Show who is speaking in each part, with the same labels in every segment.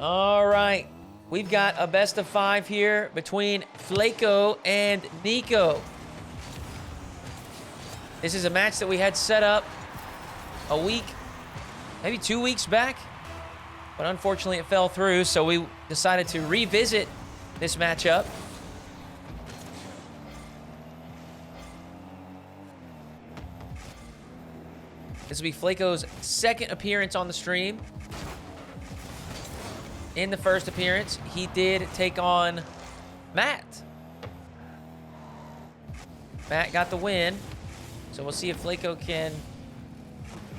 Speaker 1: All right. We've got a best of 5 here between Fleikoo and Nico. This is a match that we had set up a week, maybe 2 weeks back. But unfortunately, it fell through, so we decided to revisit this matchup. This will be Fleikoo's second appearance on the stream. In the first appearance, he did take on Matt. Matt got the win, so we'll see if Fleikoo can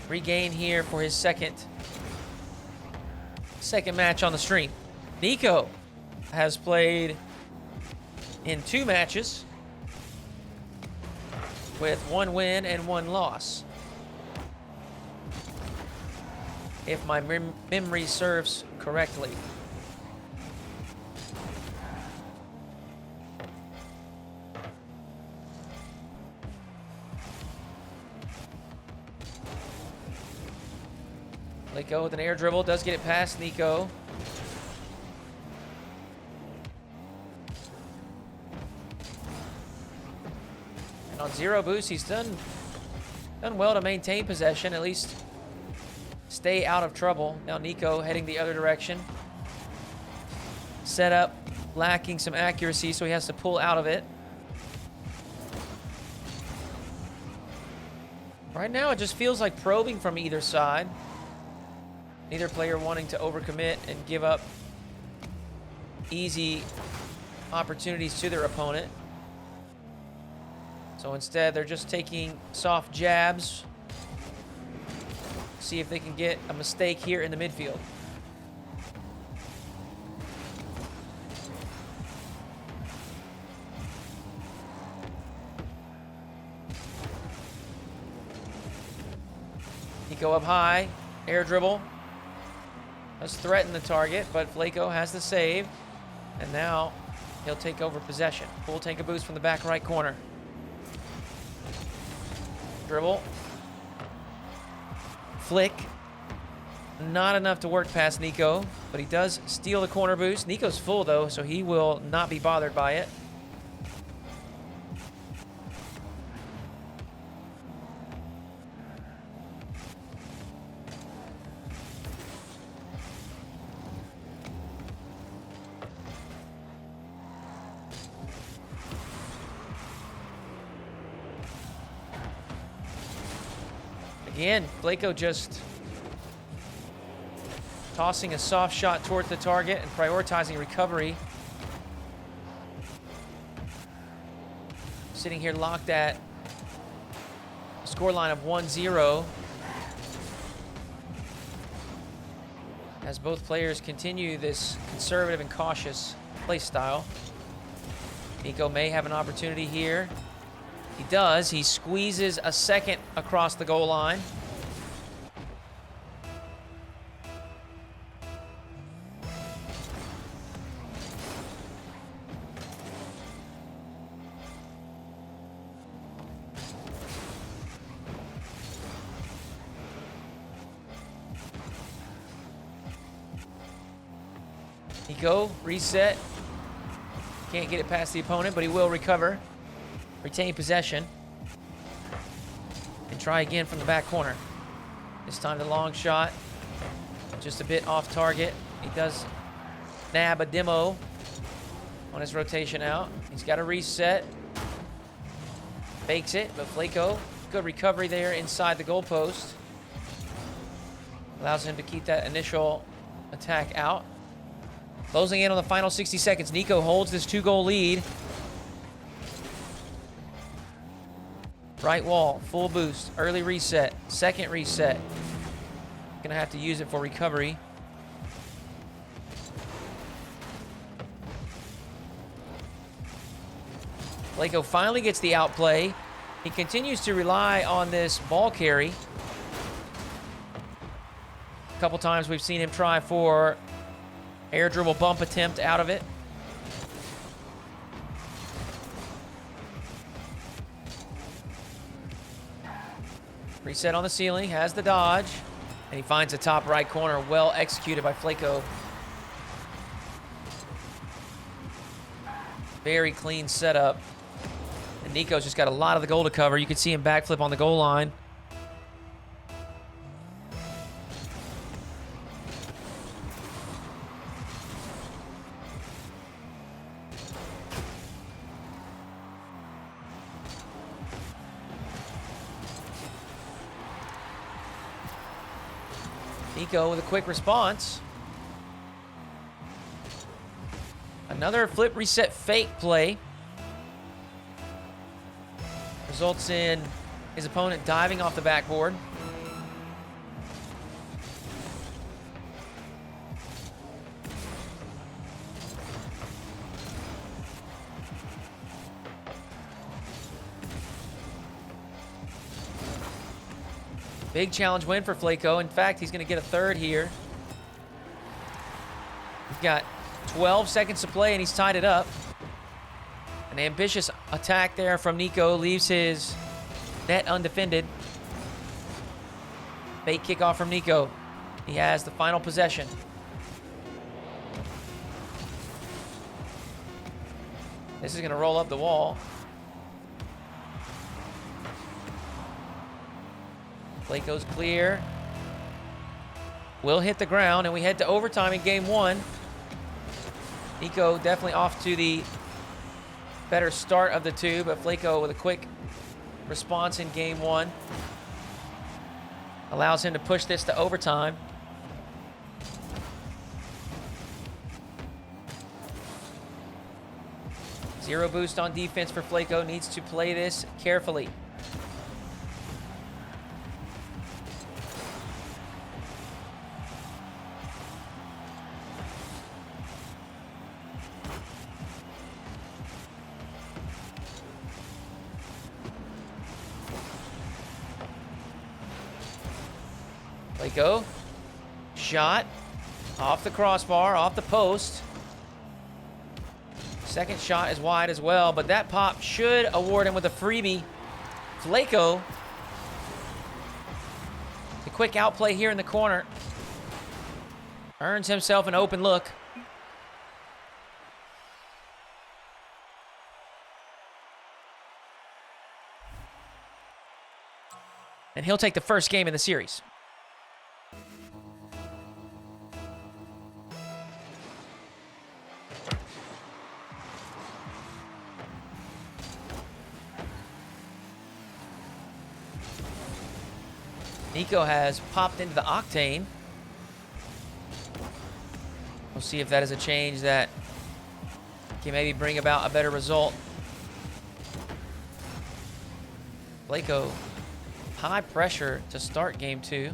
Speaker 1: regain here for his second match on the stream. Nico has played in 2 matches with 1 win and 1 loss. If my memory serves correctly. Fleikoo with an air dribble, does get it past Nico. And on 0 boost, he's done well to maintain possession, at least stay out of trouble. Now Nico heading the other direction. Setup lacking some accuracy, so he has to pull out of it. Right now, it just feels like probing from either side. Neither player wanting to overcommit and give up easy opportunities to their opponent. So instead, they're just taking soft jabs. See if they can get a mistake here in the midfield. Nico up high, air dribble. Does threaten the target, but Fleikoo has the save. And now he'll take over possession. Full tank of boost from the back right corner. Dribble. Flick. Not enough to work past Nico, but he does steal the corner boost. Nico's full, though, so he will not be bothered by it. Again, Fleikoo just tossing a soft shot towards the target and prioritizing recovery. Sitting here locked at a scoreline of 1-0. As both players continue this conservative and cautious play style. Nico may have an opportunity here. He does. He squeezes a second across the goal line. Nico, reset. Can't get it past the opponent, but he will recover. Retain possession. And try again from the back corner. This time the long shot. Just a bit off target. He does nab a demo on his rotation out. He's got a reset. Fakes it, but Fleikoo, good recovery there inside the goalpost. Allows him to keep that initial attack out. Closing in on the final 60 seconds. Nico holds this 2-goal lead. Right wall, full boost, early reset, second reset. Gonna have to use it for recovery. Fleikoo finally gets the outplay. He continues to rely on this ball carry. A couple times we've seen him try for air dribble bump attempt out of it. Reset on the ceiling, has the dodge, and he finds the top right corner, well executed by Fleikoo. Very clean setup. And Nico's just got a lot of the goal to cover. You can see him backflip on the goal line. Nico with a quick response. Another flip reset fake play. Results in his opponent diving off the backboard. Big challenge win for Fleikoo. In fact, he's going to get a third here. He's got 12 seconds to play, and he's tied it up. An ambitious attack there from Nico leaves his net undefended. Fake kickoff from Nico. He has the final possession. This is going to roll up the wall. Fleikoo's clear. Will hit the ground, and we head to overtime in game one. Nico definitely off to the better start of the two, but Fleikoo with a quick response in game one allows him to push this to overtime. Zero boost on defense for Fleikoo. Needs to play this carefully. Fleikoo, shot, off the crossbar, off the post. Second shot is wide as well, but that pop should award him with a freebie. Fleikoo, the quick outplay here in the corner, earns himself an open look. And he'll take the first game in the series. Nico has popped into the Octane. We'll see if that is a change that can maybe bring about a better result. Fleikoo, high pressure to start game two,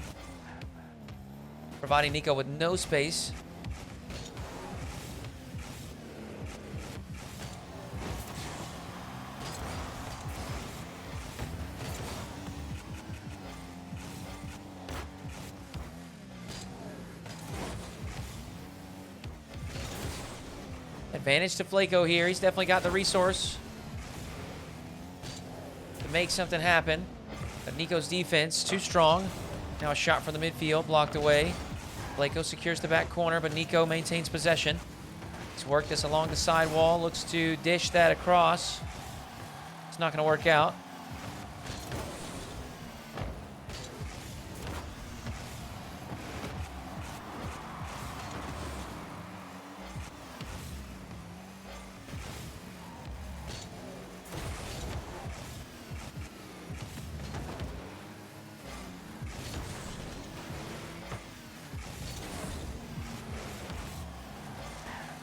Speaker 1: providing Nico with no space. Advantage to Fleikoo here. He's definitely got the resource to make something happen. But Nico's defense, too strong. Now a shot from the midfield, blocked away. Fleikoo secures the back corner, but Nico maintains possession. He's worked this along the side wall, looks to dish that across. It's not going to work out.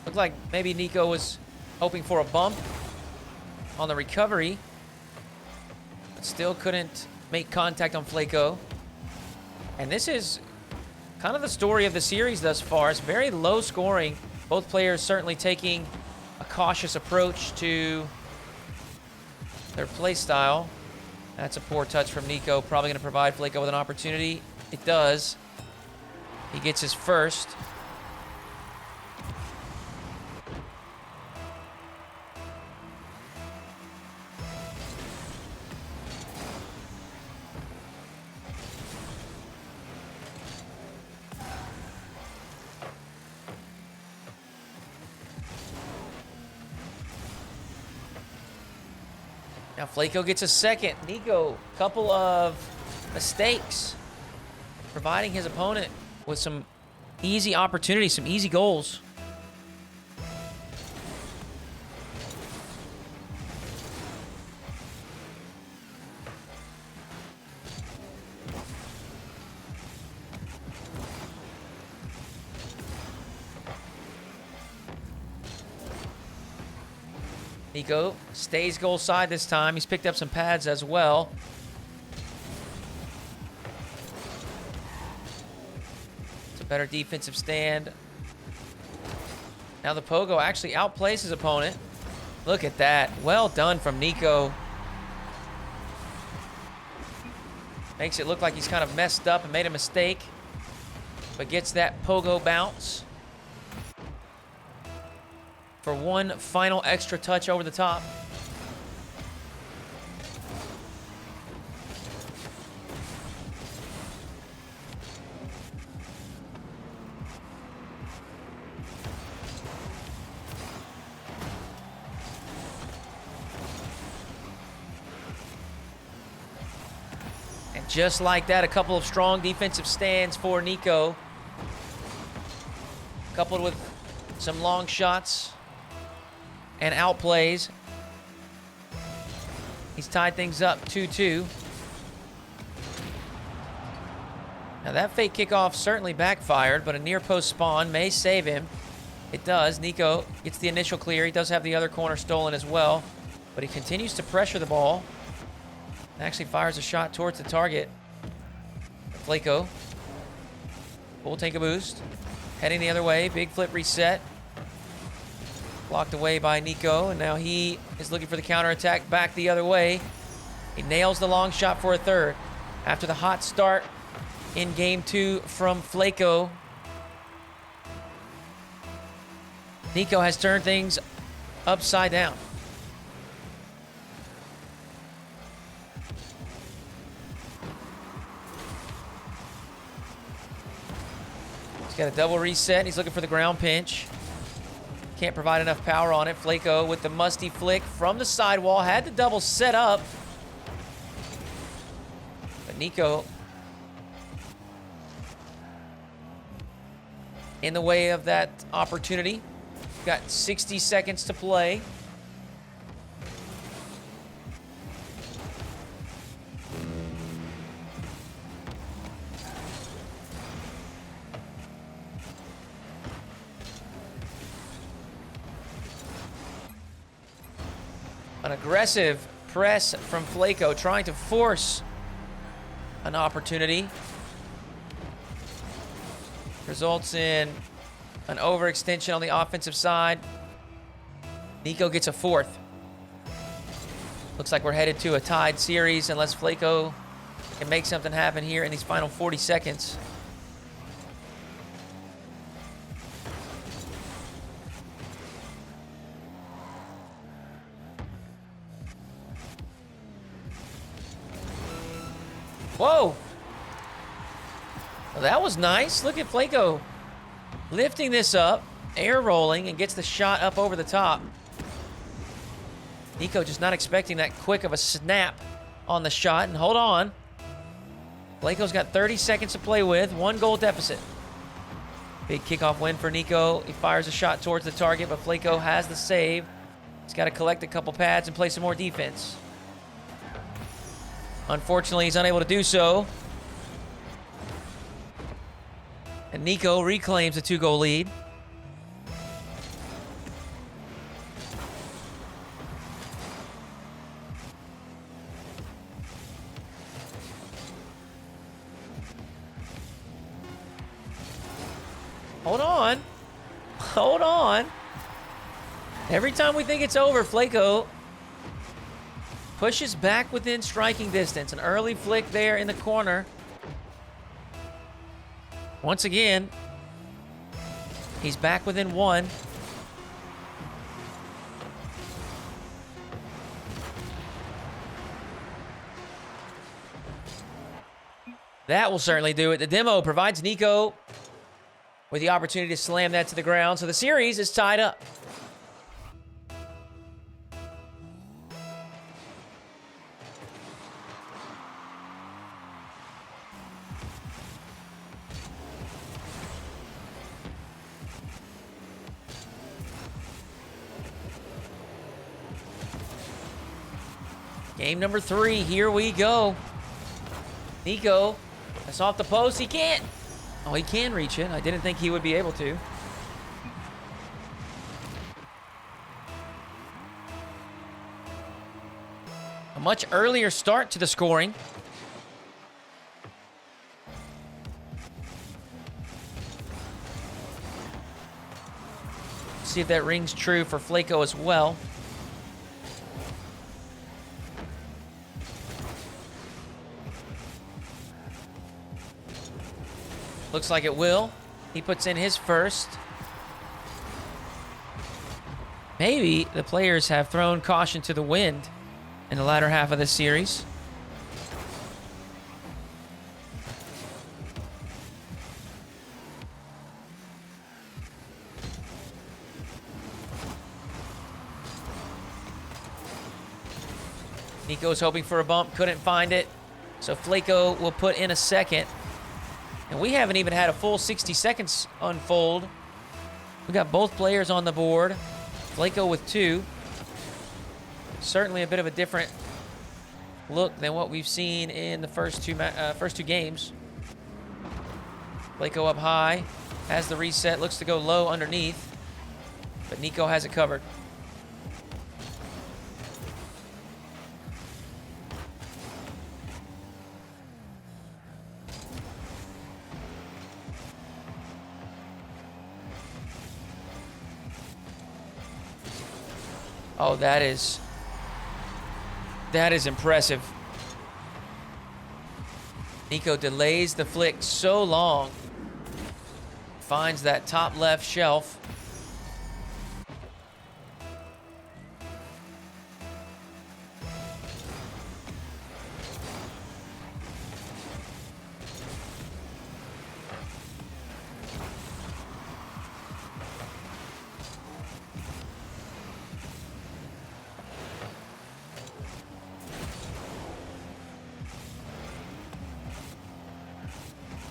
Speaker 1: Looked like maybe Nico was hoping for a bump on the recovery, but still couldn't make contact on Fleikoo. And this is kind of the story of the series thus far. It's very low scoring. Both players certainly taking a cautious approach to their play style. That's a poor touch from Nico. Probably going to provide Fleikoo with an opportunity. It does. He gets his first. Now Fleikoo gets a second. Nico, couple of mistakes, providing his opponent with some easy opportunities, some easy goals. Nico stays goal side this time. He's picked up some pads as well. It's a better defensive stand. Now the Pogo actually outplays his opponent. Look at that. Well done from Nico. Makes it look like he's kind of messed up and made a mistake, but gets that Pogo bounce for one final extra touch over the top. And just like that, a couple of strong defensive stands for Nico, coupled with some long shots and outplays. He's tied things up 2-2. Now that fake kickoff certainly backfired, but a near post spawn may save him. It does. Nico gets the initial clear. He does have the other corner stolen as well, but he continues to pressure the ball. Actually fires a shot towards the target. Fleikoo. Full tank of boost. Heading the other way. Big flip reset. Blocked away by Nico, and now he is looking for the counterattack back the other way. He nails the long shot for a third. After the hot start in game 2 from Fleikoo, Nico has turned things upside down. He's got a double reset. He's looking for the ground pinch. Can't provide enough power on it. Fleikoo with the musty flick from the sidewall. Had the double set up. But Nico in the way of that opportunity. Got 60 seconds to play. An aggressive press from Fleikoo, trying to force an opportunity. Results in an overextension on the offensive side. Nico gets a fourth. Looks like we're headed to a tied series unless Fleikoo can make something happen here in these final 40 seconds. Whoa! Well, that was nice. Look at Fleikoo lifting this up, air rolling, and gets the shot up over the top. Nico just not expecting that quick of a snap on the shot, and hold on. Fleikoo's got 30 seconds to play with, 1 goal deficit. Big kickoff win for Nico. He fires a shot towards the target, but Fleikoo has the save. He's got to collect a couple pads and play some more defense. Unfortunately, he's unable to do so. And Nico reclaims a 2-goal lead. Hold on. Hold on. Every time we think it's over, Fleikoo pushes back within striking distance. An early flick there in the corner. Once again, he's back within 1. That will certainly do it. The demo provides Nico with the opportunity to slam that to the ground. So the series is tied up. Game number 3, here we go. Nico, that's off the post, he can't. Oh, he can reach it. I didn't think he would be able to. A much earlier start to the scoring. See if that rings true for Fleikoo as well. Looks like it will. He puts in his first. Maybe the players have thrown caution to the wind in the latter half of this series. Nico's hoping for a bump, couldn't find it. So Fleikoo will put in a second. And we haven't even had a full 60 seconds unfold. We got both players on the board. Fleikoo with 2. Certainly a bit of a different look than what we've seen in the first two games. Fleikoo up high, has the reset, looks to go low underneath, but Nico has it covered. Oh, that is impressive. Nico delays the flick so long. Finds that top left shelf.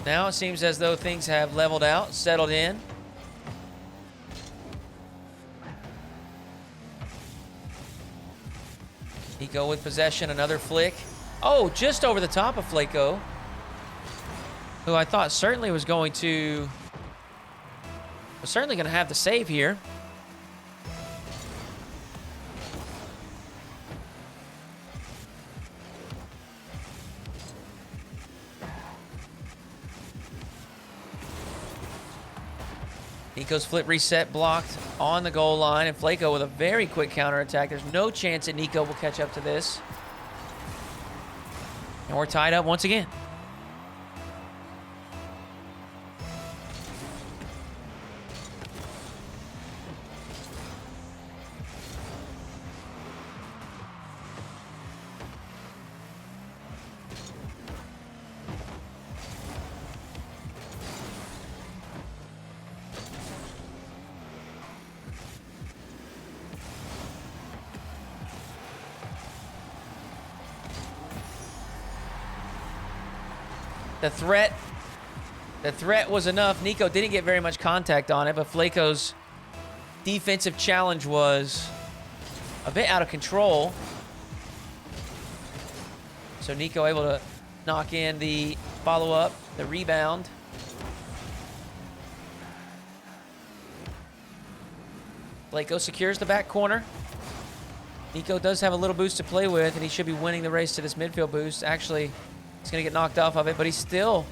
Speaker 1: Now it seems as though things have leveled out, settled in. Nico with possession, another flick. Oh, just over the top of Fleikoo, who I thought certainly was going to have the save here. Nico's flip reset blocked on the goal line, and Fleikoo with a very quick counterattack. There's no chance that Nico will catch up to this. And we're tied up once again. The threat was enough. Nico didn't get very much contact on it, but Fleikoo's defensive challenge was a bit out of control. So Nico able to knock in the follow-up, the rebound. Fleikoo secures the back corner. Nico does have a little boost to play with, and he should be winning the race to this midfield boost. Actually, he's going to get knocked off of it, but he still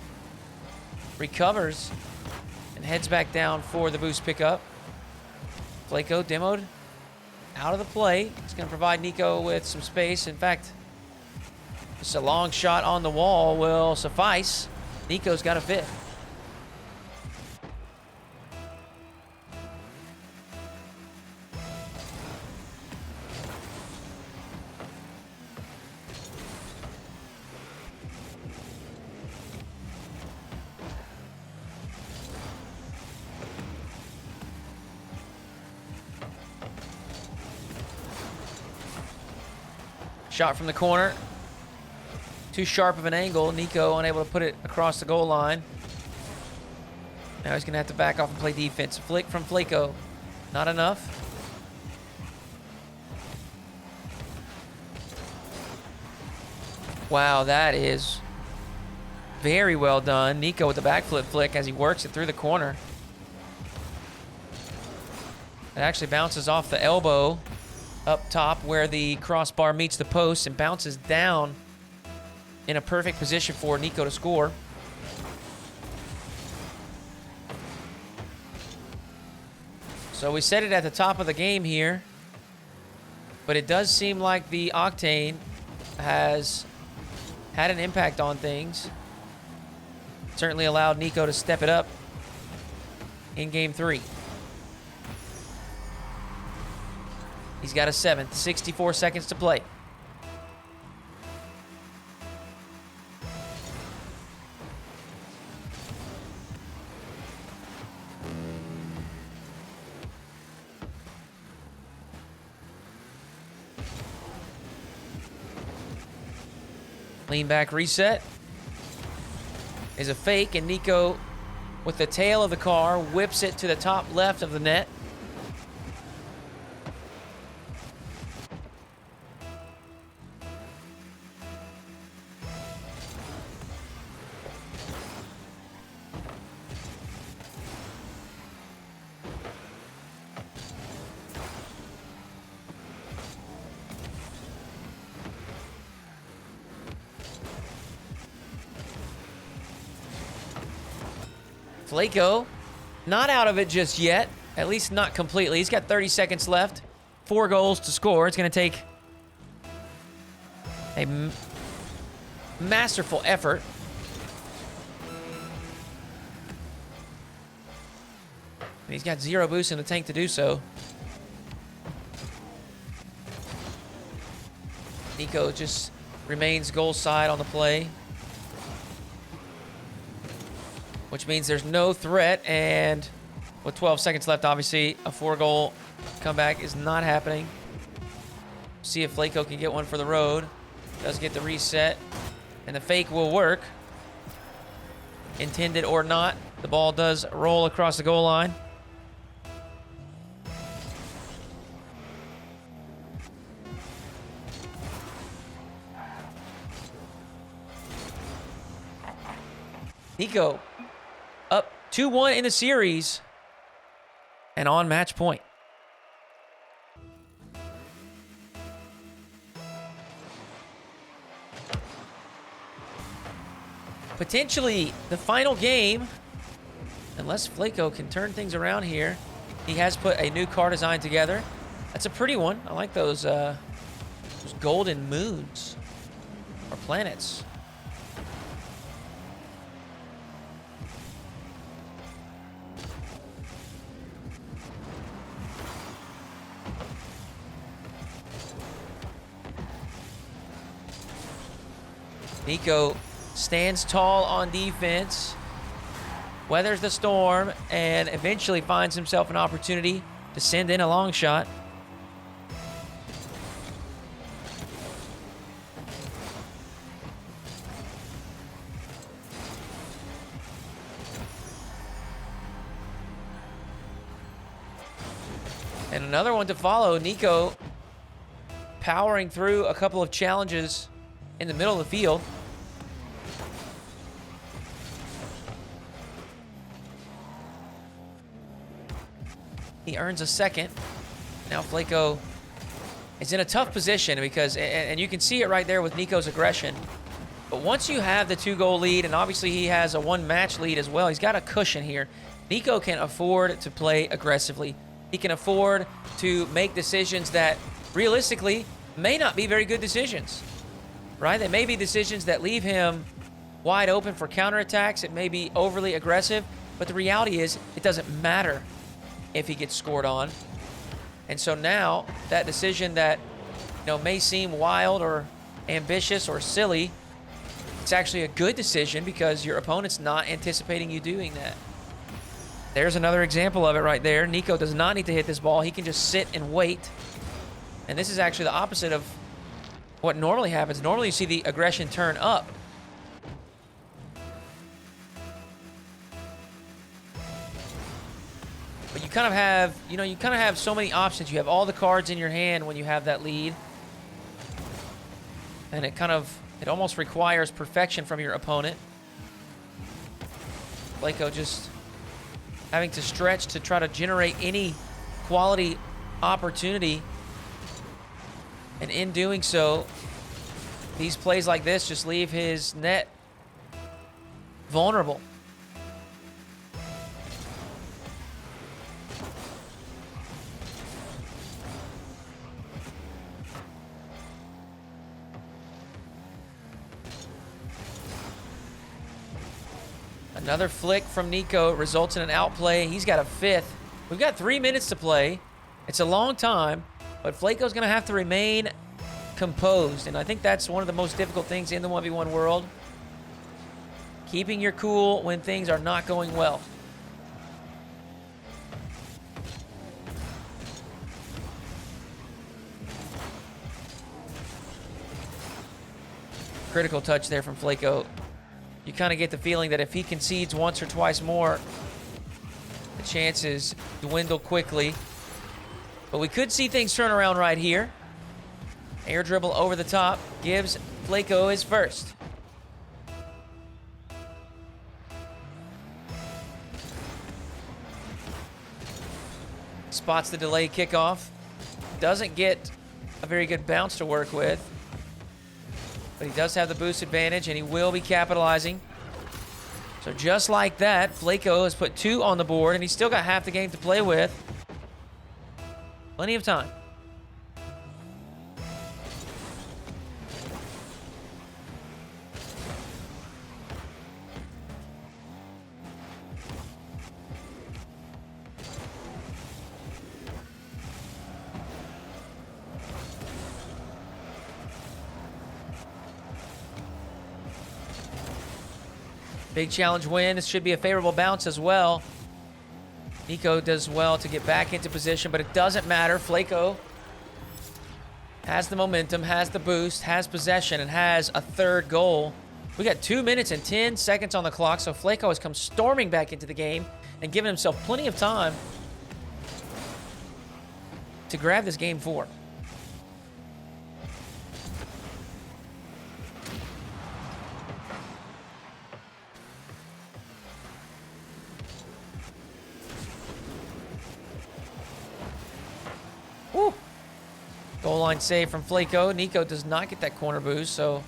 Speaker 1: recovers and heads back down for the boost pickup. Fleikoo demoed out of the play. It's going to provide Nico with some space. In fact, just a long shot on the wall will suffice. Nico's got a fifth. Shot from the corner. Too sharp of an angle. Nico unable to put it across the goal line. Now he's going to have to back off and play defense. Flick from Fleikoo. Not enough. Wow, that is very well done. Nico with the backflip flick as he works it through the corner. It actually bounces off the elbow up top where the crossbar meets the post and bounces down in a perfect position for Nico to score. So we said it at the top of the game here, but it does seem like the Octane has had an impact on things. Certainly allowed Nico to step it up in game 3. He's got a 7th, 64 seconds to play. Lean back reset is a fake, and Nico, with the tail of the car, whips it to the top left of the net. Fleikoo, not out of it just yet. At least not completely. He's got 30 seconds left. 4 goals to score. It's going to take a masterful effort. And he's got 0 boost in the tank to do so. Nico just remains goal side on the play, which means there's no threat, and with 12 seconds left, obviously, a 4-goal comeback is not happening. See if Fleikoo can get one for the road. Does get the reset, and the fake will work. Intended or not, the ball does roll across the goal line. Nico up 2-1 in the series and on match point. Potentially the final game, unless Fleikoo can turn things around here. He has put a new car design together. That's a pretty one. I like those golden moons or planets. Nico stands tall on defense, weathers the storm, and eventually finds himself an opportunity to send in a long shot. And another one to follow. Nico powering through a couple of challenges in the middle of the field. He earns a second. Now Fleikoo is in a tough position because, and you can see it right there with Nico's aggression. But once you have the 2-goal lead, and obviously he has a 1-match lead as well, he's got a cushion here. Nico can afford to play aggressively. He can afford to make decisions that realistically may not be very good decisions, right? They may be decisions that leave him wide open for counterattacks. It may be overly aggressive, but the reality is it doesn't matter if he gets scored on. And so now that decision that, you know, may seem wild or ambitious or silly, it's actually a good decision because your opponent's not anticipating you doing that. There's another example of it right there. Nico does not need to hit this ball. He can just sit and wait. And this is actually the opposite of what normally happens. Normally you see the aggression turn up. But you kind of have, you kind of have so many options. You have all the cards in your hand when you have that lead. And it kind of It almost requires perfection from your opponent. Fleikoo just having to stretch to try to generate any quality opportunity. And in doing so, these plays like this just leave his net vulnerable. Another flick from Nico results in an outplay. He's got a fifth. We've got 3 minutes to play. It's a long time, but Fleikoo's going to have to remain composed, and I think that's one of the most difficult things in the 1v1 world. Keeping your cool when things are not going well. Critical touch there from Fleikoo. You kind of get the feeling that if he concedes once or twice more, the chances dwindle quickly. But we could see things turn around right here. Air dribble over the top gives Fleikoo his first. Spots the delayed kickoff. Doesn't get a very good bounce to work with. But he does have the boost advantage, and he will be capitalizing. So just like that, Fleikoo has put 2 on the board, and he's still got half the game to play with. Plenty of time. Big challenge win. This should be a favorable bounce as well. Nico does well to get back into position, but it doesn't matter. Fleikoo has the momentum, has the boost, has possession, and has a third goal. We got 2 minutes and 10 seconds on the clock, so Fleikoo has come storming back into the game and given himself plenty of time to grab this game 4. Woo. Goal line save from Fleikoo. Nico does not get that corner boost, so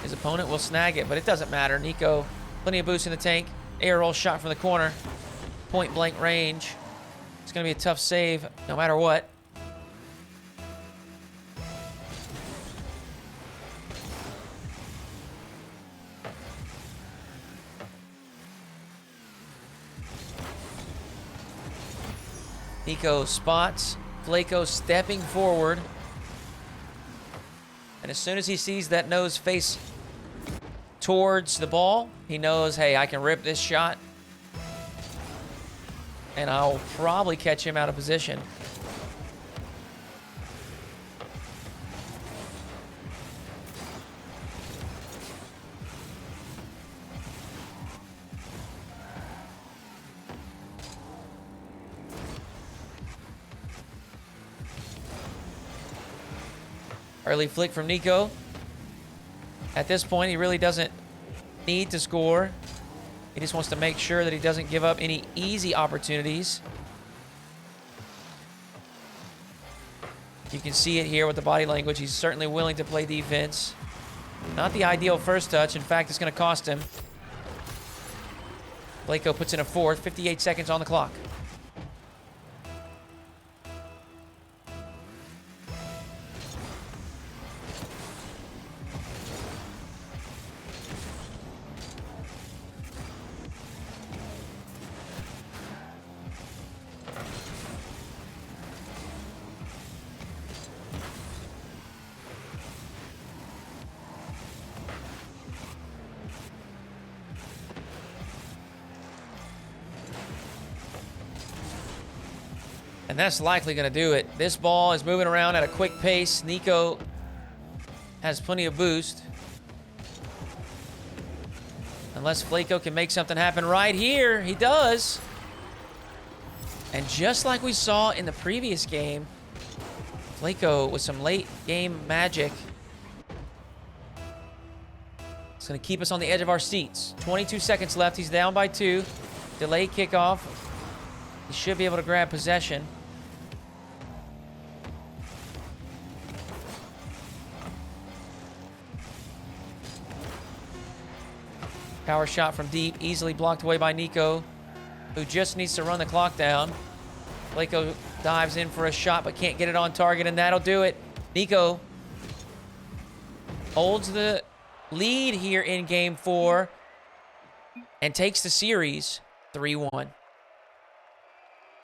Speaker 1: his opponent will snag it, but it doesn't matter. Nico, plenty of boost in the tank. Air roll shot from the corner. Point blank range. It's going to be a tough save no matter what. Nico spots Fleikoo stepping forward. And as soon as he sees that nose face towards the ball, he knows, hey, I can rip this shot. And I'll probably catch him out of position. Early flick from Nico. At this point, he really doesn't need to score. He just wants to make sure that he doesn't give up any easy opportunities. You can see it here with the body language. He's certainly willing to play defense. Not the ideal first touch. In fact, it's going to cost him. Fleikoo puts in a fourth. 58 seconds on the clock. And that's likely going to do it. This ball is moving around at a quick pace. Nico has plenty of boost. Unless Fleikoo can make something happen right here. He does. And just like we saw in the previous game, Fleikoo with some late game magic It's going to keep us on the edge of our seats. 22 seconds left. He's down by 2. Delay kickoff. He should be able to grab possession. Power shot from deep. Easily blocked away by Nico, who just needs to run the clock down. Fleikoo dives in for a shot, but can't get it on target, and that'll do it. Nico holds the lead here in Game 4 and takes the series 3-1.